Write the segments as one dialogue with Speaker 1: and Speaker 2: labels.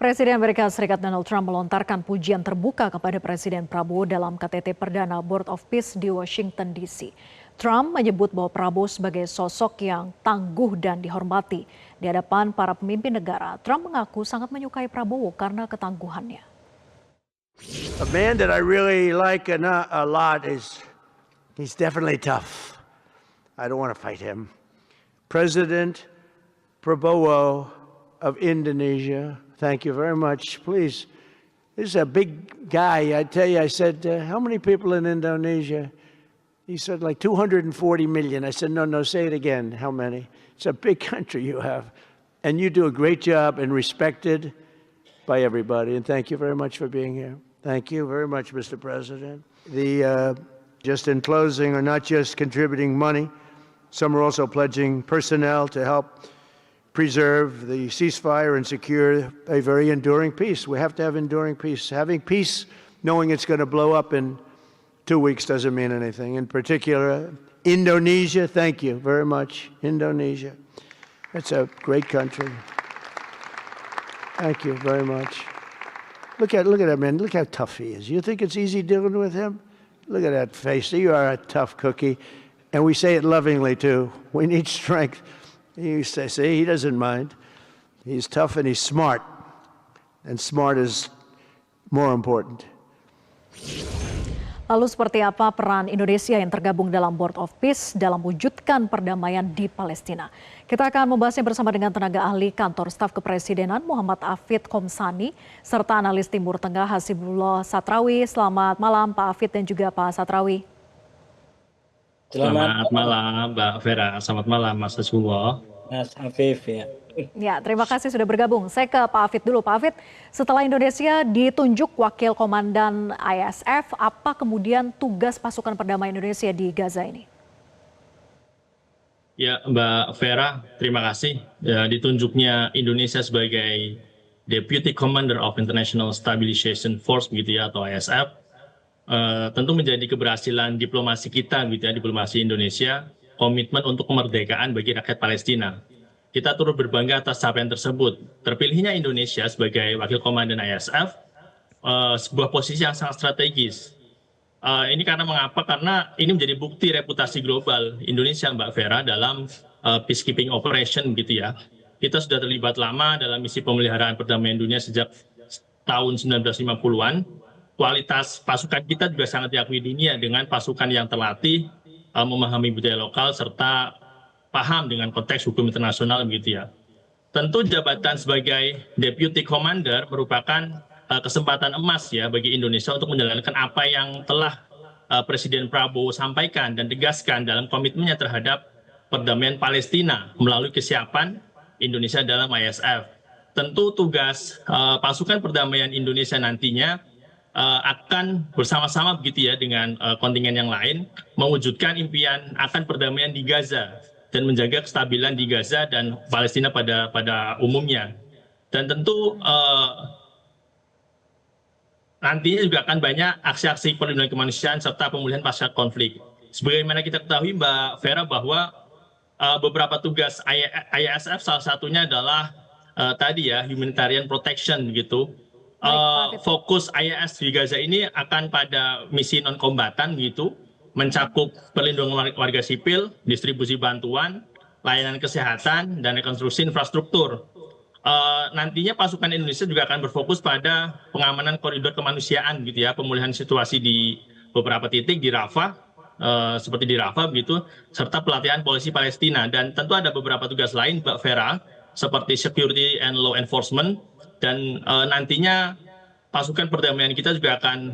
Speaker 1: Presiden Amerika Serikat Donald Trump melontarkan pujian terbuka kepada Presiden Prabowo dalam KTT Perdana Board of Peace di Washington DC. Trump menyebut bahwa Prabowo sebagai sosok yang tangguh dan dihormati. Di hadapan para pemimpin negara, Trump mengaku sangat menyukai Prabowo karena ketangguhannya.
Speaker 2: A man that I really like a lot he's definitely tough. I don't want to fight him. President Prabowo of Indonesia, thank you very much. Please, this is a big guy. I tell you, I said, how many people in Indonesia? He said like 240 million. I said, no, say it again. How many? It's a big country you have. And you do a great job and respected by everybody. And thank you very much for being here. Thank you very much, Mr. President. Just in closing, are not just contributing money. Some are also pledging personnel to help preserve the ceasefire and secure a very enduring peace. We have to have enduring peace. Having peace, knowing it's going to blow up in 2 weeks doesn't mean anything. In particular, Indonesia, thank you very much, Indonesia. It's a great country. Thank you very much. Look at that man. Look how tough he is. You think it's easy dealing with him? Look at that face. You are a tough cookie. And we say it lovingly, too. We need strength. You say, see, he doesn't mind. He's tough and he's smart. And smart is more important.
Speaker 1: Lalu seperti apa peran Indonesia yang tergabung dalam Board of Peace dalam mewujudkan perdamaian di Palestina? Kita akan membahasnya bersama dengan tenaga ahli kantor staf kepresidenan Muhammad Hafid Komsani serta analis Timur Tengah Hasibullah Satrawi. Selamat malam Pak Hafid dan juga Pak Satrawi.
Speaker 3: Selamat malam Mbak Vera, selamat malam Mas Hasibullah.
Speaker 4: Mas Hafid ya.
Speaker 1: Ya, terima kasih sudah bergabung. Saya ke Pak Hafid dulu. Pak Hafid, setelah Indonesia ditunjuk wakil komandan ISF, apa kemudian tugas pasukan perdamaian Indonesia di Gaza ini?
Speaker 3: Ya, Mbak Vera, terima kasih. Ya, ditunjuknya Indonesia sebagai Deputy Commander of International Stabilization Force, begitu ya, atau ISF, tentu menjadi keberhasilan diplomasi kita, gitu ya, diplomasi Indonesia, komitmen untuk kemerdekaan bagi rakyat Palestina. Kita turut berbangga atas capaian tersebut. Terpilihnya Indonesia sebagai wakil komandan ISF, sebuah posisi yang sangat strategis. Ini karena mengapa? Karena ini menjadi bukti reputasi global Indonesia, Mbak Vera, dalam peacekeeping operation, gitu ya. Kita sudah terlibat lama dalam misi pemeliharaan perdamaian dunia sejak tahun 1950-an. Kualitas pasukan kita juga sangat diakui dunia dengan pasukan yang terlatih, memahami budaya lokal, serta paham dengan konteks hukum internasional, begitu ya. Tentu jabatan sebagai Deputy Commander merupakan kesempatan emas ya bagi Indonesia untuk menjalankan apa yang telah Presiden Prabowo sampaikan dan tegaskan dalam komitmennya terhadap perdamaian Palestina melalui kesiapan Indonesia dalam ISF. Tentu tugas pasukan perdamaian Indonesia nantinya akan bersama-sama begitu ya dengan kontingen yang lain mewujudkan impian akan perdamaian di Gaza dan menjaga kestabilan di Gaza dan Palestina pada umumnya. Dan tentu nantinya juga akan banyak aksi-aksi perlindungan kemanusiaan serta pemulihan pasca konflik. Sebagaimana kita ketahui Mbak Vera bahwa beberapa tugas ISF salah satunya adalah tadi ya humanitarian protection gitu. Fokus ISF di Gaza ini akan pada misi non kombatan gitu, mencakup perlindungan warga sipil, distribusi bantuan, layanan kesehatan, dan rekonstruksi infrastruktur. Nantinya pasukan Indonesia juga akan berfokus pada pengamanan koridor kemanusiaan, gitu ya, pemulihan situasi di beberapa titik di Rafah, seperti di Rafah, begitu, serta pelatihan polisi Palestina. Dan tentu ada beberapa tugas lain, Mbak Vera, seperti security and law enforcement, dan nantinya pasukan perdamaian kita juga akan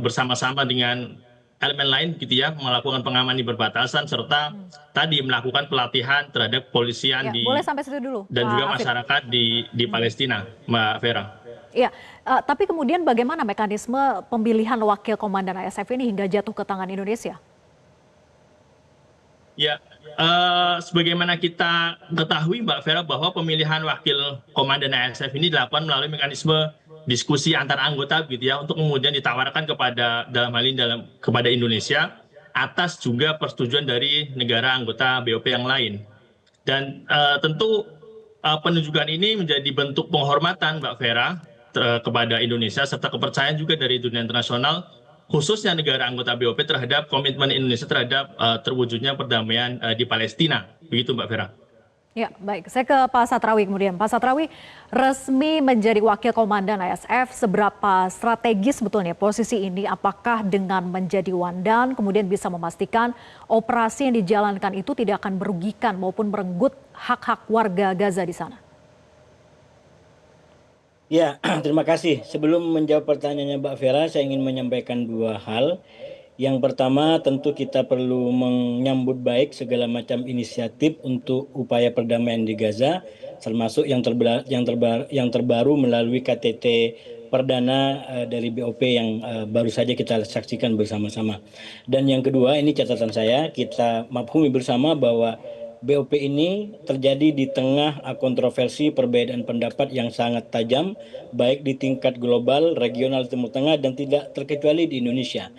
Speaker 3: bersama-sama dengan elemen lain gitu ya, melakukan pengamanan di perbatasan serta tadi melakukan pelatihan terhadap kepolisian
Speaker 1: ya, boleh sampai situ dulu,
Speaker 3: dan juga masyarakat di Palestina, Mbak Vera.
Speaker 1: Iya, tapi kemudian bagaimana mekanisme pemilihan wakil komandan ISF ini hingga jatuh ke tangan Indonesia?
Speaker 3: Ya, sebagaimana kita ketahui Mbak Vera bahwa pemilihan wakil komandan ISF ini dilakukan melalui mekanisme diskusi antar anggota gitu ya, untuk kemudian ditawarkan kepada dalam hal ini kepada Indonesia atas juga persetujuan dari negara anggota BOP yang lain. Dan tentu penunjukan ini menjadi bentuk penghormatan Mbak Vera kepada Indonesia serta kepercayaan juga dari dunia internasional, khususnya negara anggota BOP terhadap komitmen Indonesia terhadap terwujudnya perdamaian di Palestina. Begitu Mbak Vera.
Speaker 1: Ya, baik. Saya ke Pak Satrawi kemudian. Pak Satrawi, resmi menjadi wakil komandan ISF, seberapa strategis sebetulnya posisi ini? Apakah dengan menjadi Wandan kemudian bisa memastikan operasi yang dijalankan itu tidak akan merugikan maupun merenggut hak-hak warga Gaza di sana?
Speaker 4: Ya, terima kasih. Sebelum menjawab pertanyaannya Mbak Vera, saya ingin menyampaikan dua hal. Yang pertama, tentu kita perlu menyambut baik segala macam inisiatif untuk upaya perdamaian di Gaza, termasuk yang terbaru melalui KTT perdana dari BOP yang baru saja kita saksikan bersama-sama. Dan yang kedua, ini catatan saya, kita maklumi bersama bahwa BOP ini terjadi di tengah kontroversi perbedaan pendapat yang sangat tajam, baik di tingkat global, regional, Timur Tengah, dan tidak terkecuali di Indonesia.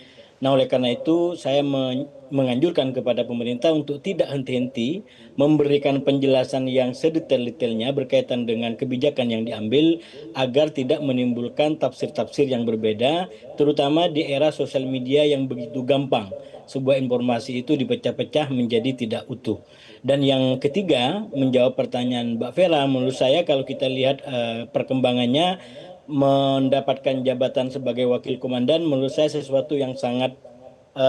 Speaker 4: Nah, oleh karena itu saya menganjurkan kepada pemerintah untuk tidak henti-henti memberikan penjelasan yang sedetail-detailnya berkaitan dengan kebijakan yang diambil agar tidak menimbulkan tafsir-tafsir yang berbeda, terutama di era sosial media yang begitu gampang. Sebuah informasi itu dipecah-pecah menjadi tidak utuh. Dan yang ketiga, menjawab pertanyaan Mbak Vera, menurut saya kalau kita lihat perkembangannya, mendapatkan jabatan sebagai wakil komandan menurut saya sesuatu yang sangat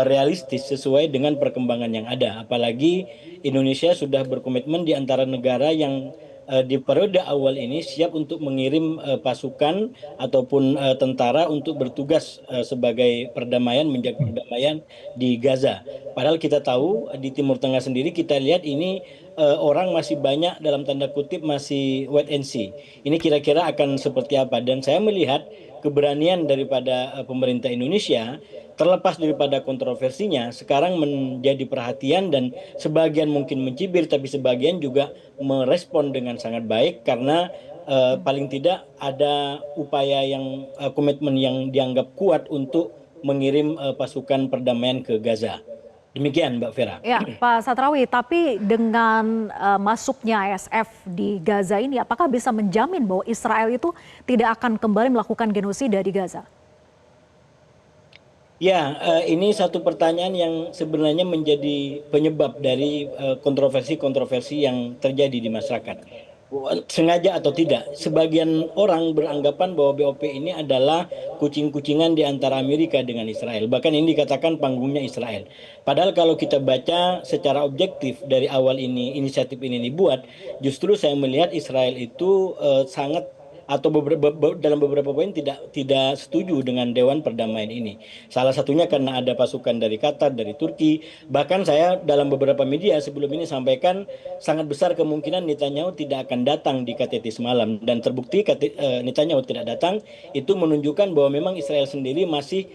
Speaker 4: realistis sesuai dengan perkembangan yang ada. Apalagi Indonesia sudah berkomitmen di antara negara yang di periode awal ini siap untuk mengirim pasukan ataupun tentara untuk bertugas sebagai perdamaian, menjaga perdamaian di Gaza. Padahal kita tahu di Timur Tengah sendiri kita lihat ini orang masih banyak dalam tanda kutip masih wait and see. Ini kira-kira akan seperti apa, dan saya melihat keberanian daripada pemerintah Indonesia terlepas daripada kontroversinya sekarang menjadi perhatian, dan sebagian mungkin mencibir tapi sebagian juga merespon dengan sangat baik karena paling tidak ada upaya yang komitmen yang dianggap kuat untuk mengirim pasukan perdamaian ke Gaza. Demikian Mbak Vera.
Speaker 1: Ya, Pak Satrawi, tapi dengan masuknya ISF di Gaza ini, apakah bisa menjamin bahwa Israel itu tidak akan kembali melakukan genosida di Gaza?
Speaker 4: Ya, ini satu pertanyaan yang sebenarnya menjadi penyebab dari kontroversi-kontroversi yang terjadi di masyarakat. Sengaja atau tidak, sebagian orang beranggapan bahwa BOP ini adalah kucing-kucingan di antara Amerika dengan Israel. Bahkan ini dikatakan panggungnya Israel. Padahal kalau kita baca secara objektif dari awal ini inisiatif ini dibuat, justru saya melihat Israel itu sangat atau dalam beberapa poin tidak setuju dengan Dewan Perdamaian ini. Salah satunya karena ada pasukan dari Qatar, dari Turki. Bahkan saya dalam beberapa media sebelum ini sampaikan sangat besar kemungkinan Netanyahu tidak akan datang di KTT semalam, dan terbukti Netanyahu tidak datang. Itu menunjukkan bahwa memang Israel sendiri masih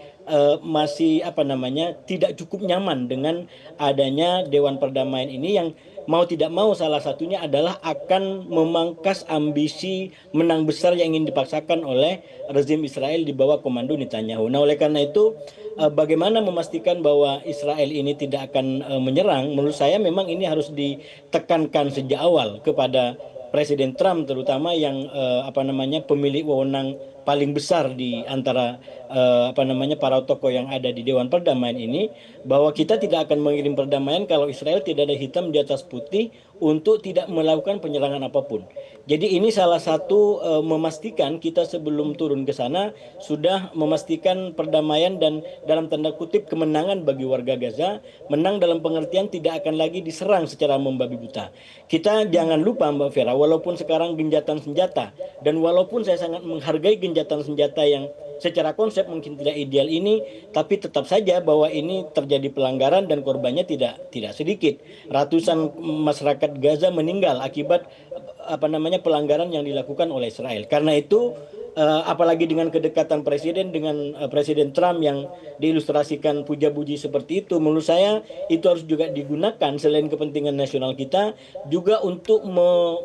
Speaker 4: tidak cukup nyaman dengan adanya Dewan Perdamaian ini yang mau tidak mau salah satunya adalah akan memangkas ambisi menang besar yang ingin dipaksakan oleh rezim Israel di bawah komando Netanyahu. Nah, oleh karena itu bagaimana memastikan bahwa Israel ini tidak akan menyerang, menurut saya memang ini harus ditekankan sejak awal kepada Presiden Trump, terutama yang pemilik wewenang paling besar di antara para tokoh yang ada di Dewan Perdamaian ini, bahwa kita tidak akan mengirim perdamaian kalau Israel tidak ada hitam di atas putih untuk tidak melakukan penyerangan apapun. Jadi ini salah satu memastikan kita sebelum turun ke sana sudah memastikan perdamaian dan dalam tanda kutip kemenangan bagi warga Gaza, menang dalam pengertian tidak akan lagi diserang secara membabi buta. Kita jangan lupa Mbak Vera, walaupun sekarang genjatan senjata dan walaupun saya sangat menghargai genjatan senjata yang secara konsep mungkin tidak ideal ini, tapi tetap saja bahwa ini terjadi pelanggaran dan korbannya tidak sedikit. Ratusan masyarakat Gaza meninggal akibat pelanggaran yang dilakukan oleh Israel. Karena itu apalagi dengan kedekatan presiden dengan Presiden Trump yang diilustrasikan puja-puji seperti itu, menurut saya itu harus juga digunakan selain kepentingan nasional kita juga untuk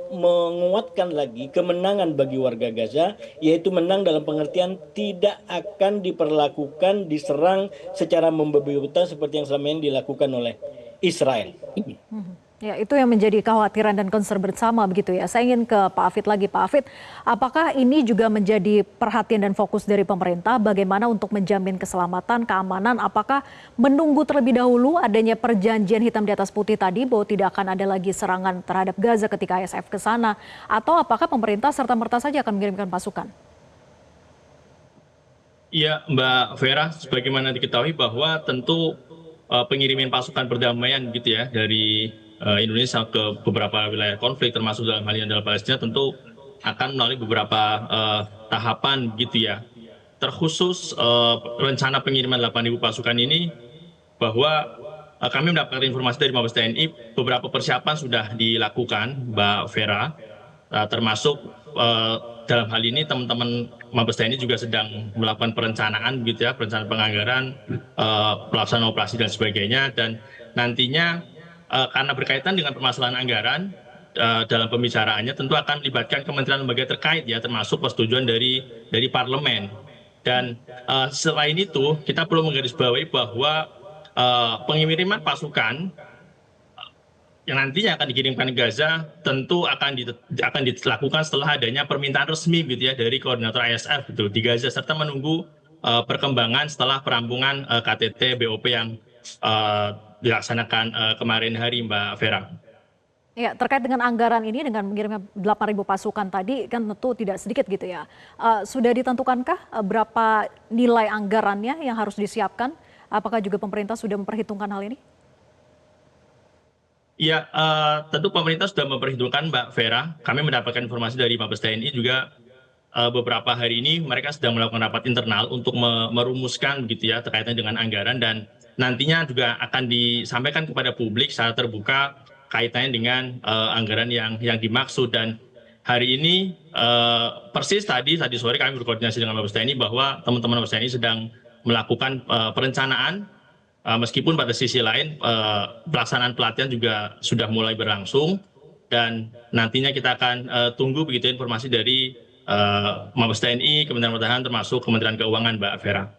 Speaker 4: menguatkan lagi kemenangan bagi warga Gaza, yaitu menang dalam pengertian tidak akan diperlakukan diserang secara membabi buta seperti yang selama ini dilakukan oleh Israel.
Speaker 1: Ya, itu yang menjadi kekhawatiran dan concern bersama begitu ya. Saya ingin ke Pak Hafid lagi. Pak Hafid, apakah ini juga menjadi perhatian dan fokus dari pemerintah bagaimana untuk menjamin keselamatan, keamanan? Apakah menunggu terlebih dahulu adanya perjanjian hitam di atas putih tadi bahwa tidak akan ada lagi serangan terhadap Gaza ketika ISF ke sana? Atau apakah pemerintah serta-merta saja akan mengirimkan pasukan?
Speaker 3: Iya, Mbak Vera, sebagaimana diketahui bahwa tentu pengiriman pasukan perdamaian gitu ya dari Indonesia ke beberapa wilayah konflik termasuk dalam hal ini adalah Palestina tentu akan melalui beberapa tahapan gitu ya. Terkhusus rencana pengiriman 8.000 pasukan ini bahwa kami mendapatkan informasi dari Mabes TNI beberapa persiapan sudah dilakukan, Mbak Vera, termasuk dalam hal ini teman-teman Mabes TNI juga sedang melakukan perencanaan gitu ya, perencanaan penganggaran, pelaksanaan operasi dan sebagainya, dan nantinya karena berkaitan dengan permasalahan anggaran dalam pembicaraannya tentu akan melibatkan kementerian lembaga terkait ya, termasuk persetujuan dari parlemen. Dan selain itu kita perlu menggarisbawahi bahwa pengiriman pasukan yang nantinya akan dikirimkan ke Gaza tentu akan dilakukan setelah adanya permintaan resmi gitu ya dari koordinator ISF gitu di Gaza, serta menunggu perkembangan setelah perampungan KTT BOP yang dilaksanakan kemarin hari, Mbak Vera.
Speaker 1: Ya, terkait dengan anggaran ini dengan mengirimnya 8.000 pasukan tadi kan tentu tidak sedikit gitu ya. Sudah ditentukankah berapa nilai anggarannya yang harus disiapkan? Apakah juga pemerintah sudah memperhitungkan hal ini?
Speaker 3: Ya, tentu pemerintah sudah memperhitungkan, Mbak Vera. Kami mendapatkan informasi dari Mabes TNI juga beberapa hari ini mereka sedang melakukan rapat internal untuk merumuskan gitu ya terkaitan dengan anggaran, dan nantinya juga akan disampaikan kepada publik secara terbuka kaitannya dengan anggaran yang dimaksud. Dan hari ini persis tadi sore kami berkoordinasi dengan Mabes TNI bahwa teman-teman Mabes TNI sedang melakukan perencanaan. Meskipun pada sisi lain pelaksanaan pelatihan juga sudah mulai berlangsung, dan nantinya kita akan tunggu begitu informasi dari Mabes TNI, Kementerian Pertahanan termasuk Kementerian Keuangan, Mbak Vera.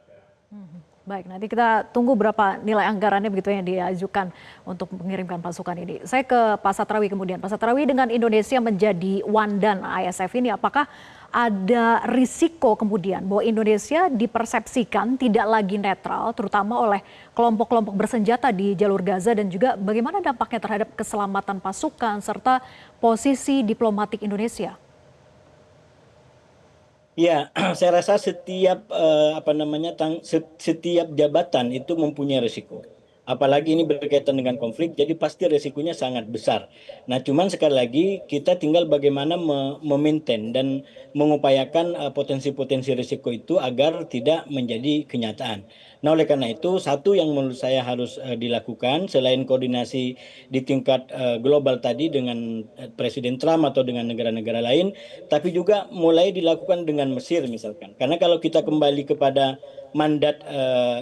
Speaker 1: Baik, nanti kita tunggu berapa nilai anggarannya begitu yang diajukan untuk mengirimkan pasukan ini. Saya ke Pak Satrawi kemudian. Pak Satrawi, dengan Indonesia menjadi wandan ISF ini, apakah ada risiko kemudian bahwa Indonesia dipersepsikan tidak lagi netral, terutama oleh kelompok-kelompok bersenjata di jalur Gaza, dan juga bagaimana dampaknya terhadap keselamatan pasukan serta posisi diplomatik Indonesia?
Speaker 4: Ya, saya rasa setiap setiap jabatan itu mempunyai risiko. Apalagi ini berkaitan dengan konflik, jadi pasti risikonya sangat besar. Nah, cuman sekali lagi kita tinggal bagaimana memaintain dan mengupayakan potensi-potensi risiko itu agar tidak menjadi kenyataan. Nah, oleh karena itu satu yang menurut saya harus dilakukan selain koordinasi di tingkat global tadi dengan Presiden Trump atau dengan negara-negara lain, tapi juga mulai dilakukan dengan Mesir misalkan. Karena kalau kita kembali kepada mandat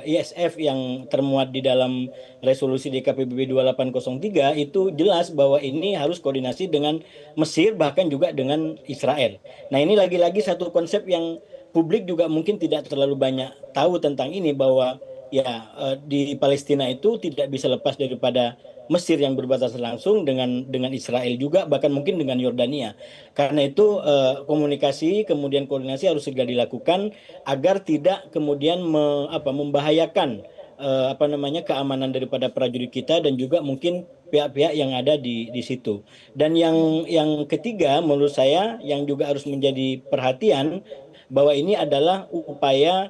Speaker 4: ISF yang termuat di dalam resolusi DKPBB 2803 itu jelas bahwa ini harus koordinasi dengan Mesir, bahkan juga dengan Israel. Nah, ini lagi-lagi satu konsep yang publik juga mungkin tidak terlalu banyak tahu tentang ini, bahwa ya di Palestina itu tidak bisa lepas daripada Mesir yang berbatasan langsung dengan Israel juga, bahkan mungkin dengan Yordania. Karena itu komunikasi kemudian koordinasi harus segera dilakukan agar tidak kemudian membahayakan keamanan daripada prajurit kita dan juga mungkin pihak-pihak yang ada di situ. Dan yang ketiga menurut saya yang juga harus menjadi perhatian bahwa ini adalah upaya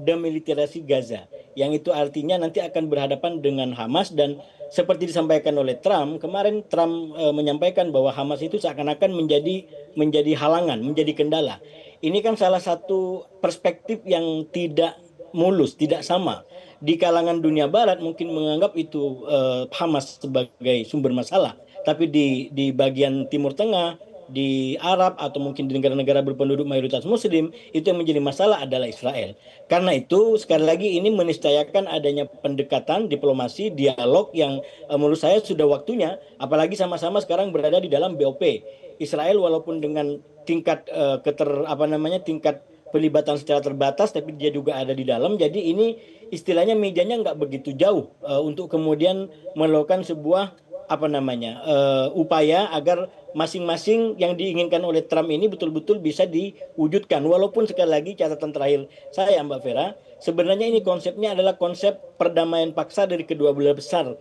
Speaker 4: demilitarisasi Gaza, yang itu artinya nanti akan berhadapan dengan Hamas. Dan seperti disampaikan oleh Trump kemarin, Trump menyampaikan bahwa Hamas itu seakan-akan menjadi halangan, menjadi kendala. Ini kan salah satu perspektif yang tidak mulus, tidak sama. Di kalangan dunia barat mungkin menganggap itu Hamas sebagai sumber masalah, tapi di bagian Timur Tengah, di Arab atau mungkin di negara-negara berpenduduk mayoritas Muslim, itu yang menjadi masalah adalah Israel. Karena itu sekali lagi ini meniscayakan adanya pendekatan diplomasi, dialog yang menurut saya sudah waktunya, apalagi sama-sama sekarang berada di dalam BOP. Israel walaupun dengan tingkat tingkat pelibatan secara terbatas, tapi dia juga ada di dalam. Jadi ini istilahnya mejanya nggak begitu jauh untuk kemudian melakukan sebuah upaya agar masing-masing yang diinginkan oleh Trump ini betul-betul bisa diwujudkan. Walaupun sekali lagi catatan terakhir saya Mbak Vera, sebenarnya ini konsepnya adalah konsep perdamaian paksa dari kedua belah besar,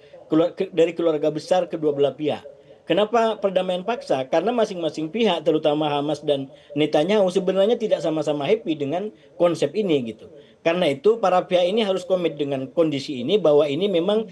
Speaker 4: dari keluarga besar kedua belah pihak. Kenapa perdamaian paksa? Karena masing-masing pihak, terutama Hamas dan Netanyahu, sebenarnya tidak sama-sama happy dengan konsep ini gitu. Karena itu para pihak ini harus komit dengan kondisi ini, bahwa ini memang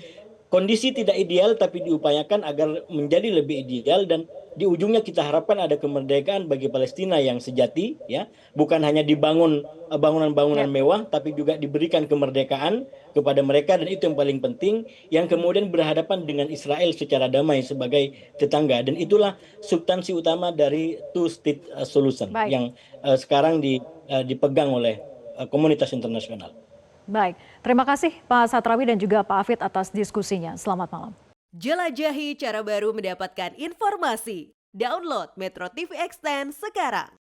Speaker 4: kondisi tidak ideal tapi diupayakan agar menjadi lebih ideal, dan di ujungnya kita harapkan ada kemerdekaan bagi Palestina yang sejati, ya, bukan hanya dibangun bangunan-bangunan mewah, tapi juga diberikan kemerdekaan kepada mereka, dan itu yang paling penting, yang kemudian berhadapan dengan Israel secara damai sebagai tetangga, dan itulah substansi utama dari two state solution yang sekarang dipegang oleh komunitas internasional.
Speaker 1: Baik, terima kasih Pak Satrawi dan juga Pak Hafid atas diskusinya. Selamat malam.
Speaker 5: Jelajahi cara baru mendapatkan informasi. Download Metro TV Extend sekarang.